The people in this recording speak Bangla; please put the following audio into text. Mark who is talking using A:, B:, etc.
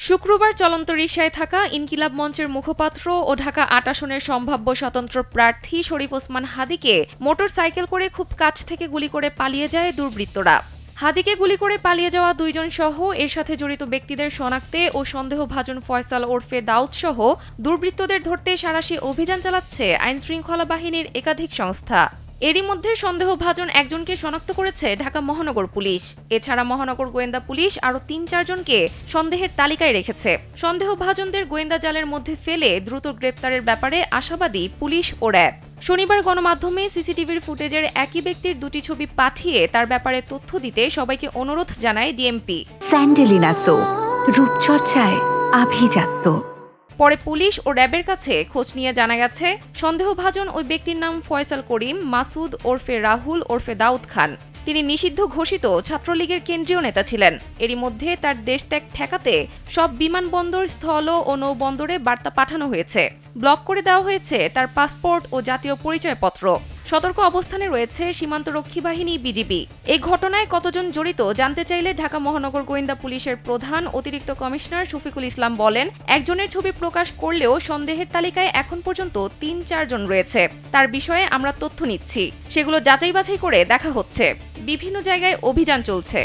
A: শুক্রবার চলন্ত রিকশায় থাকা ইনকিলাব মঞ্চের মুখপাত্র ও ঢাকা ৮ আসনের সম্ভাব্য স্বতন্ত্র প্রার্থী শরীফ ওসমান হাদীকে মোটরসাইকেল করে খুব কাছ থেকে গুলি করে পালিয়ে যায় দুর্বৃত্তরা। হাদীকে গুলি করে পালিয়ে যাওয়া দুইজন সহ এর সাথে জড়িত ব্যক্তিদের শনাক্তে ও সন্দেহভাজন ফয়সাল ওরফে দাউদ সহ দুর্বৃত্তদের ধরতে সাঁড়াশি অভিযান চালাচ্ছে আইনশৃঙ্খলা বাহিনীর একাধিক সংস্থা। এরই মধ্যে সন্দেহভাজন একজনকে শনাক্ত করেছে ঢাকা মহানগর পুলিশ। এছাড়া মহানগর গোয়েন্দা পুলিশ আরও ৩-৪ জনকে সন্দেহের তালিকায় রেখেছে। সন্দেহভাজনদের গোয়েন্দা জালের মধ্যে ফেলে দ্রুত গ্রেপ্তারের ব্যাপারে আশাবাদী পুলিশ ও র্যাব। শনিবার গণমাধ্যমে সিসিটিভির ফুটেজের একই ব্যক্তির দুটি ছবি পাঠিয়ে তার ব্যাপারে তথ্য দিতে সবাইকে অনুরোধ জানায় ডিএমপি।
B: স্যান্ডেলিনা সো, রূপচর্চায় আভিজাত্য।
A: পরে পুলিশ ও র্যাবের কাছে খোঁজ নিয়ে জানা গেছে, সন্দেহভাজন ওই ব্যক্তির নাম ফয়সাল করিম মাসুদ ওরফে রাহুল ওরফে দাউদ খান। তিনি নিষিদ্ধ ঘোষিত ছাত্রলীগের কেন্দ্রীয় নেতা ছিলেন। এরই মধ্যে তার দেশত্যাগ ঠেকাতে সব বিমানবন্দর, স্থল ও নৌবন্দরে বার্তা পাঠানো হয়েছে। ব্লক করে দেওয়া হয়েছে তার পাসপোর্ট ও জাতীয় পরিচয়পত্র। সতর্ক অবস্থানে রয়েছে সীমান্তরক্ষী বাহিনী, বিজিবি। এই ঘটনায় কতজন জড়িত জানতে চাইলে ঢাকা মহানগর গোয়েন্দা পুলিশের প্রধান অতিরিক্ত কমিশনার শফিকুল ইসলাম বলেন, একজনের ছবি প্রকাশ করলেও সন্দেহের তালিকায় এখন পর্যন্ত ৩-৪ জন রয়েছে। তার বিষয়ে আমরা তথ্য নিচ্ছি, সেগুলো যাচাই বাছাই করে দেখা হচ্ছে। বিভিন্ন জায়গায় অভিযান চলছে।